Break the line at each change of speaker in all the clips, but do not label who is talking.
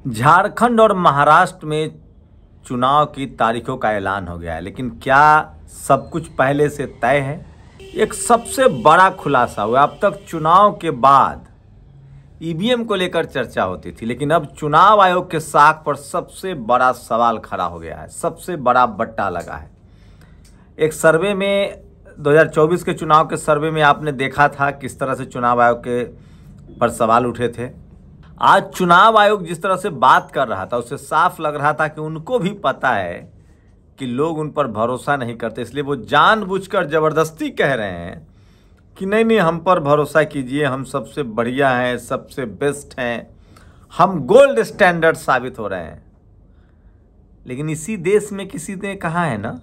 झारखंड और महाराष्ट्र में चुनाव की तारीखों का ऐलान हो गया है, लेकिन क्या सब कुछ पहले से तय है? एक सबसे बड़ा खुलासा हुआ। अब तक चुनाव के बाद ईवीएम को लेकर चर्चा होती थी, लेकिन अब चुनाव आयोग के साख पर सबसे बड़ा सवाल खड़ा हो गया है, सबसे बड़ा बट्टा लगा है। एक सर्वे में 2024 के चुनाव के सर्वे में आपने देखा था किस तरह से चुनाव आयोग के पर सवाल उठे थे। आज चुनाव आयोग जिस तरह से बात कर रहा था उससे साफ लग रहा था कि उनको भी पता है कि लोग उन पर भरोसा नहीं करते, इसलिए वो जानबूझकर ज़बरदस्ती कह रहे हैं कि नहीं नहीं हम पर भरोसा कीजिए, हम सबसे बढ़िया हैं, सबसे बेस्ट हैं, हम गोल्ड स्टैंडर्ड साबित हो रहे हैं। लेकिन इसी देश में किसी ने कहा है ना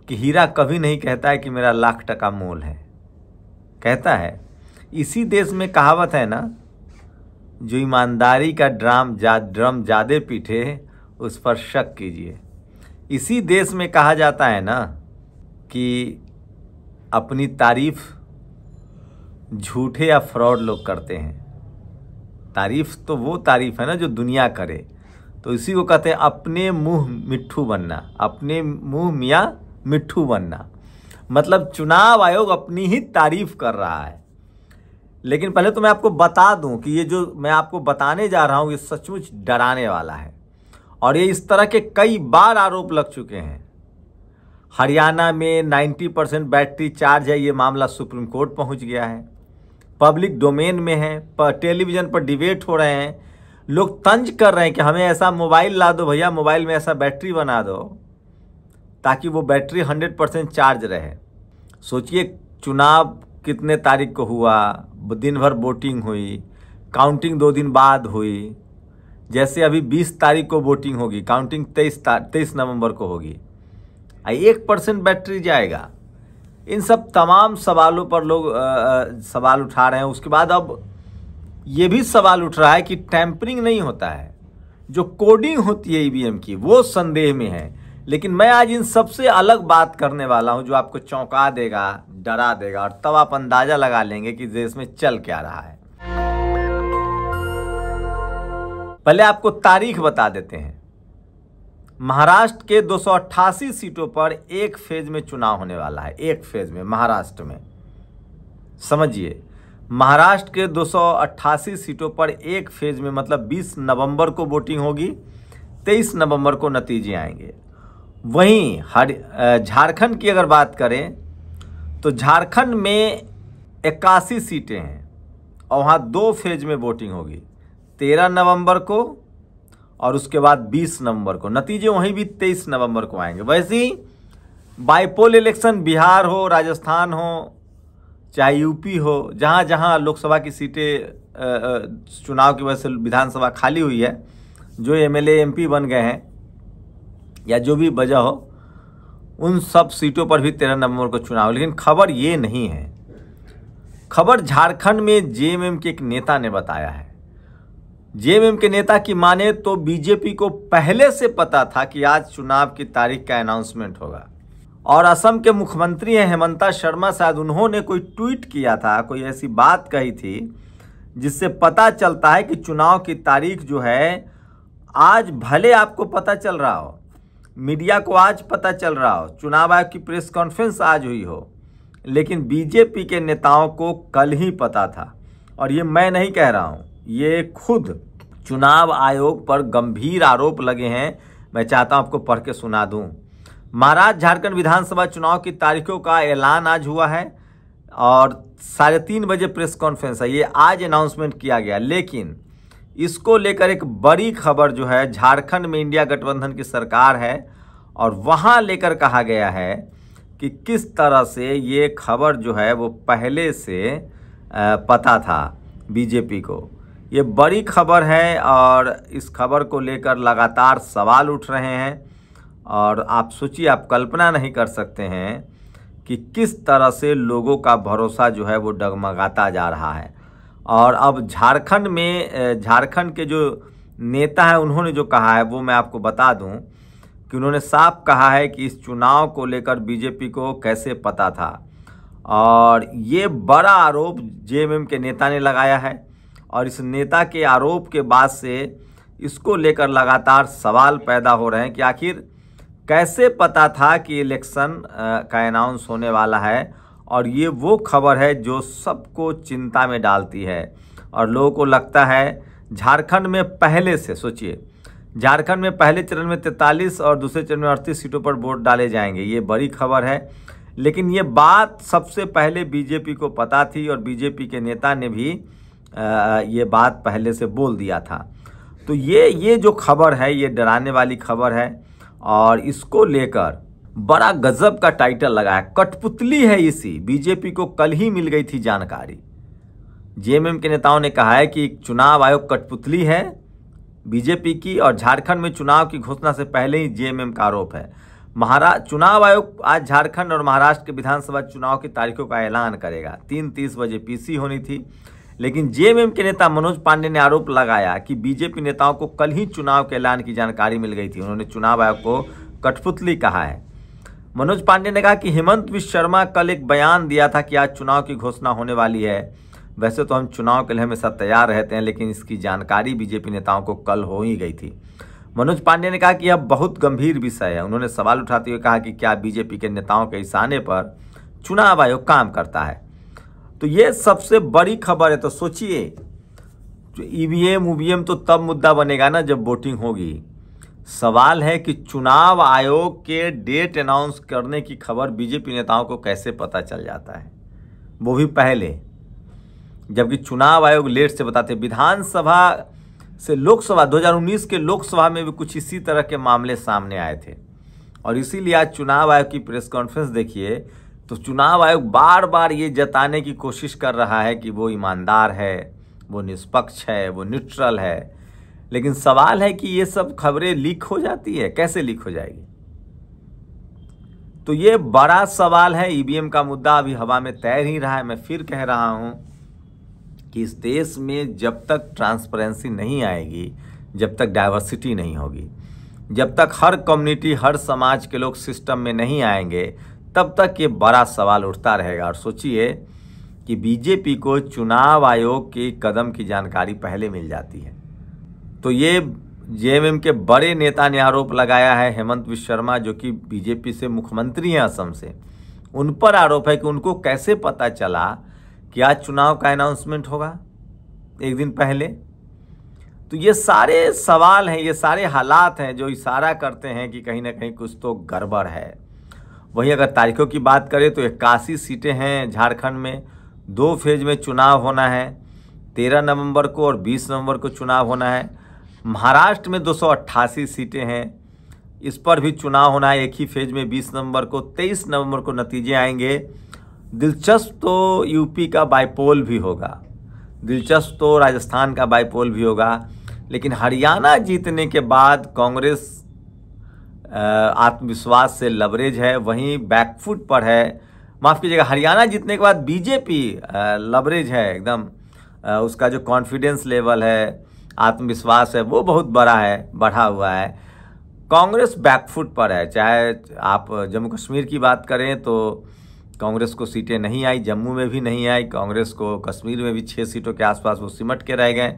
कि हीरा कभी नहीं कहता है कि मेरा लाख टका मोल है, कहता है। इसी देश में कहावत है ना, जो ईमानदारी का ड्रम ज़्यादा पीटे उस पर शक कीजिए। इसी देश में कहा जाता है ना कि अपनी तारीफ झूठे या फ्रॉड लोग करते हैं। तारीफ तो वो तारीफ है ना जो दुनिया करे, तो इसी को कहते हैं अपने मुंह मिट्ठू बनना, अपने मुंह मियाँ मिट्ठू बनना। मतलब चुनाव आयोग अपनी ही तारीफ कर रहा है। लेकिन पहले तो मैं आपको बता दूं कि ये जो मैं आपको बताने जा रहा हूं ये सचमुच डराने वाला है, और ये इस तरह के कई बार आरोप लग चुके हैं। हरियाणा में 90% बैटरी चार्ज है, ये मामला सुप्रीम कोर्ट पहुंच गया है, पब्लिक डोमेन में है, टेलीविजन पर डिबेट हो रहे हैं, लोग तंज कर रहे हैं कि हमें ऐसा मोबाइल ला दो भैया, मोबाइल में ऐसा बैटरी बना दो ताकि वो बैटरी 100% चार्ज रहे। सोचिए चुनाव कितने तारीख को हुआ, दिन भर वोटिंग हुई, काउंटिंग 2 दिन बाद हुई। जैसे अभी 20 तारीख को वोटिंग होगी, काउंटिंग 23 नवंबर को होगी, 1% बैटरी जाएगा। इन सब तमाम सवालों पर लोग सवाल उठा रहे हैं। उसके बाद अब ये भी सवाल उठ रहा है कि टैंपरिंग नहीं होता है, जो कोडिंग होती है ईवीएम की वो संदेह में है। लेकिन मैं आज इन सबसे अलग बात करने वाला हूं जो आपको चौंका देगा, डरा देगा, और तब आप अंदाजा लगा लेंगे कि देश में चल क्या रहा है। पहले आपको तारीख बता देते हैं। महाराष्ट्र के 288 सीटों पर एक फेज में चुनाव होने वाला है, एक फेज में महाराष्ट्र में। समझिए, महाराष्ट्र के 288 सीटों पर एक फेज में, मतलब 20 नवंबर को वोटिंग होगी, 23 नवंबर को नतीजे आएंगे। वहीं झारखंड की अगर बात करें तो झारखंड में 81 सीटें हैं और वहाँ 2 फेज में वोटिंग होगी, 13 नवंबर को और उसके बाद 20 नवंबर को। नतीजे वहीं भी 23 नवंबर को आएंगे। वैसे ही बाईपोल इलेक्शन बिहार हो, राजस्थान हो, चाहे यूपी हो, जहाँ जहाँ लोकसभा की सीटें चुनाव की वजह से विधानसभा खाली हुई है, जो एमएलए एमपी बन गए हैं या जो भी वजह हो, उन सब सीटों पर भी 13 नवंबर को चुनाव। लेकिन खबर ये नहीं है, खबर झारखंड में जेएमएम के एक नेता ने बताया है। जेएमएम के नेता की माने तो बीजेपी को पहले से पता था कि आज चुनाव की तारीख का अनाउंसमेंट होगा, और असम के मुख्यमंत्री हैं हेमंता शर्मा, शायद उन्होंने कोई ट्वीट किया था, कोई ऐसी बात कही थी जिससे पता चलता है कि चुनाव की तारीख जो है आज भले आपको पता चल रहा हो, मीडिया को आज पता चल रहा हो, चुनाव आयोग की प्रेस कॉन्फ्रेंस आज हुई हो, लेकिन बीजेपी के नेताओं को कल ही पता था। और ये मैं नहीं कह रहा हूँ, ये खुद चुनाव आयोग पर गंभीर आरोप लगे हैं। मैं चाहता हूँ आपको पढ़ के सुना दूँ। महाराष्ट्र झारखंड विधानसभा चुनाव की तारीखों का ऐलान आज हुआ है और 3:30 बजे प्रेस कॉन्फ्रेंस है, ये आज अनाउंसमेंट किया गया। लेकिन इसको लेकर एक बड़ी खबर जो है, झारखंड में इंडिया गठबंधन की सरकार है और वहाँ लेकर कहा गया है कि किस तरह से ये खबर जो है वो पहले से पता था बीजेपी को। ये बड़ी खबर है और इस खबर को लेकर लगातार सवाल उठ रहे हैं, और आप सोचिए, आप कल्पना नहीं कर सकते हैं कि किस तरह से लोगों का भरोसा जो है वो डगमगाता जा रहा है। और अब झारखंड में झारखंड के जो नेता हैं उन्होंने जो कहा है वो मैं आपको बता दूं कि उन्होंने साफ कहा है कि इस चुनाव को लेकर बीजेपी को कैसे पता था, और ये बड़ा आरोप जेएमएम के नेता ने लगाया है। और इस नेता के आरोप के बाद से इसको लेकर लगातार सवाल पैदा हो रहे हैं कि आखिर कैसे पता था कि इलेक्शन का अनाउंस होने वाला है। और ये वो खबर है जो सबको चिंता में डालती है और लोगों को लगता है झारखंड में पहले से, सोचिए, झारखंड में पहले चरण में 43 और दूसरे चरण में 38 सीटों पर वोट डाले जाएंगे। ये बड़ी खबर है, लेकिन ये बात सबसे पहले बीजेपी को पता थी और बीजेपी के नेता ने भी ये बात पहले से बोल दिया था। तो ये जो खबर है ये डराने वाली खबर है और इसको लेकर बड़ा गजब का टाइटल लगा है, कठपुतली है इसी। बीजेपी को कल ही मिल गई थी जानकारी। जेएमएम के नेताओं ने कहा है कि चुनाव आयोग कठपुतली है बीजेपी की और झारखंड में चुनाव की घोषणा से पहले ही जेएमएम का आरोप है। चुनाव आयोग आज झारखंड और महाराष्ट्र के विधानसभा चुनाव की तारीखों का ऐलान करेगा। 3:30 बजे पीसी होनी थी, लेकिन जेएमएम के नेता मनोज पांडे ने आरोप लगाया कि बीजेपी नेताओं को कल ही चुनाव के ऐलान की जानकारी मिल गई थी। उन्होंने चुनाव आयोग को कठपुतली कहा है। मनोज पांडे ने कहा कि हेमंत विश्व शर्मा कल एक बयान दिया था कि आज चुनाव की घोषणा होने वाली है। वैसे तो हम चुनाव के लिए हमेशा तैयार रहते हैं, लेकिन इसकी जानकारी बीजेपी नेताओं को कल हो ही गई थी। मनोज पांडे ने कहा कि यह बहुत गंभीर विषय है। उन्होंने सवाल उठाते हुए कहा कि क्या बीजेपी के नेताओं के इशारे पर चुनाव आयोग काम करता है। तो ये सबसे बड़ी खबर है। तो सोचिए, जो ईवीएम तो तब मुद्दा बनेगा ना जब वोटिंग होगी। सवाल है कि चुनाव आयोग के डेट अनाउंस करने की खबर बीजेपी नेताओं को कैसे पता चल जाता है, वो भी पहले, जबकि चुनाव आयोग लेट से बताते। विधानसभा से लोकसभा 2019 के लोकसभा में भी कुछ इसी तरह के मामले सामने आए थे और इसीलिए आज चुनाव आयोग की प्रेस कॉन्फ्रेंस देखिए तो चुनाव आयोग बार बार ये जताने की कोशिश कर रहा है कि वो ईमानदार है, वो निष्पक्ष है, वो न्यूट्रल है। लेकिन सवाल है कि ये सब खबरें लीक हो जाती है, कैसे लीक हो जाएगी? तो ये बड़ा सवाल है। ईवीएम का मुद्दा अभी हवा में तैर ही रहा है। मैं फिर कह रहा हूं कि इस देश में जब तक ट्रांसपेरेंसी नहीं आएगी, जब तक डाइवर्सिटी नहीं होगी, जब तक हर कम्युनिटी, हर समाज के लोग सिस्टम में नहीं आएंगे, तब तक ये बड़ा सवाल उठता रहेगा। और सोचिए कि बीजेपी को चुनाव आयोग के कदम की जानकारी पहले मिल जाती है। तो ये जेएमएम के बड़े नेता ने आरोप लगाया है, हेमंत विश्व शर्मा, जो कि बीजेपी से मुख्यमंत्री हैं असम से। उन पर आरोप है कि उनको कैसे पता चला कि आज चुनाव का अनाउंसमेंट होगा एक दिन पहले। तो ये सारे सवाल हैं, ये सारे हालात हैं जो इशारा करते हैं कि कहीं ना कहीं कुछ तो गड़बड़ है। वहीं अगर तारीखों की बात करें तो 81 सीटें हैं झारखंड में। 2 फेज में चुनाव होना है, 13 नवंबर को और 20 नवंबर को चुनाव होना है। महाराष्ट्र में 288 सीटें हैं, इस पर भी चुनाव होना है एक ही फेज में 20 नवंबर को। 23 नवंबर को नतीजे आएंगे। दिलचस्प तो यूपी का बाईपोल भी होगा, दिलचस्प तो राजस्थान का बाईपोल भी होगा। लेकिन हरियाणा जीतने के बाद कांग्रेस आत्मविश्वास से लबरेज है, वहीं बैकफुट पर है। माफ़ कीजिएगा, हरियाणा जीतने के बाद बीजेपी लबरेज है एकदम। उसका जो कॉन्फिडेंस लेवल है, आत्मविश्वास है, वो बहुत बड़ा है, बढ़ा हुआ है। कांग्रेस बैकफुट पर है। चाहे आप जम्मू कश्मीर की बात करें तो कांग्रेस को सीटें नहीं आई, जम्मू में भी नहीं आई कांग्रेस को, कश्मीर में भी 6 सीटों के आसपास वो सिमट के रह गए।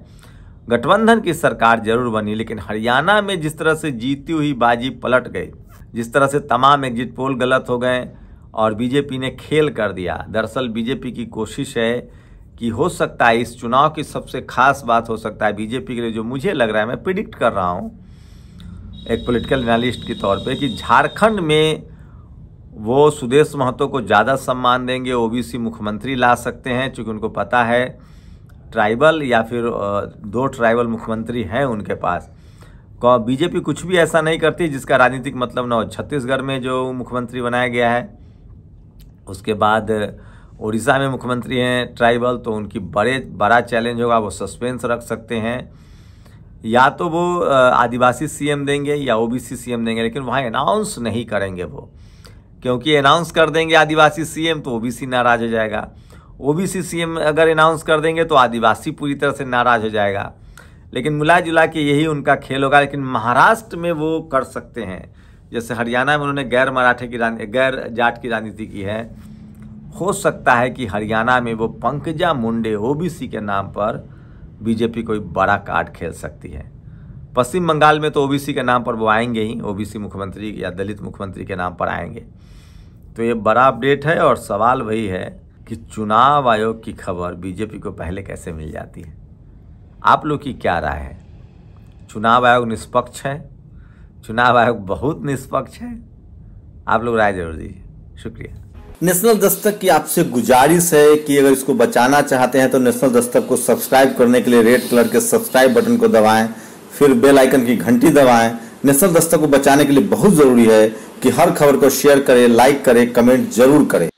गठबंधन की सरकार जरूर बनी, लेकिन हरियाणा में जिस तरह से जीती हुई बाजी पलट गई, जिस तरह से तमाम एग्जिट पोल गलत हो गए और बीजेपी ने खेल कर दिया। दरअसल बीजेपी की कोशिश है कि हो सकता है इस चुनाव की सबसे खास बात हो सकता है बीजेपी के लिए, जो मुझे लग रहा है, मैं प्रिडिक्ट कर रहा हूँ एक पॉलिटिकल एनालिस्ट के तौर पे, कि झारखंड में वो सुदेश महतो को ज़्यादा सम्मान देंगे, ओबीसी मुख्यमंत्री ला सकते हैं, क्योंकि उनको पता है ट्राइबल या फिर 2 ट्राइबल मुख्यमंत्री हैं उनके पास। बीजेपी कुछ भी ऐसा नहीं करती जिसका राजनीतिक मतलब ना हो। छत्तीसगढ़ में जो मुख्यमंत्री बनाया गया है, उसके बाद उड़ीसा में मुख्यमंत्री हैं ट्राइबल, तो उनकी बड़ा चैलेंज होगा। वो सस्पेंस रख सकते हैं, या तो वो आदिवासी सीएम देंगे या ओबीसी सीएम देंगे, लेकिन वहाँ अनाउंस नहीं करेंगे वो, क्योंकि अनाउंस कर देंगे आदिवासी सीएम तो ओबीसी नाराज हो जाएगा। ओबीसी सीएम अगर अनाउंस कर देंगे तो आदिवासी पूरी तरह से नाराज हो जाएगा। लेकिन मिला जुला के यही उनका खेल होगा। लेकिन महाराष्ट्र में वो कर सकते हैं, जैसे हरियाणा में उन्होंने गैर जाट की राजनीति की है। हो सकता है कि हरियाणा में वो पंकजा मुंडे ओबीसी के नाम पर बीजेपी कोई बड़ा कार्ड खेल सकती है। पश्चिम बंगाल में तो ओबीसी के नाम पर वो आएंगे ही, ओबीसी मुख्यमंत्री या दलित मुख्यमंत्री के नाम पर आएंगे। तो ये बड़ा अपडेट है और सवाल वही है कि चुनाव आयोग की खबर बीजेपी को पहले कैसे मिल जाती है। आप लोग की क्या राय है? चुनाव आयोग निष्पक्ष है? चुनाव आयोग बहुत निष्पक्ष है? आप लोग राय जरूर दीजिए। शुक्रिया।
नेशनल दस्तक की आपसे गुजारिश है कि अगर इसको बचाना चाहते हैं तो नेशनल दस्तक को सब्सक्राइब करने के लिए रेड कलर के सब्सक्राइब बटन को दबाएं, फिर बेल आइकन की घंटी दबाएं। नेशनल दस्तक को बचाने के लिए बहुत जरूरी है कि हर खबर को शेयर करें, लाइक करें, कमेंट जरूर करें।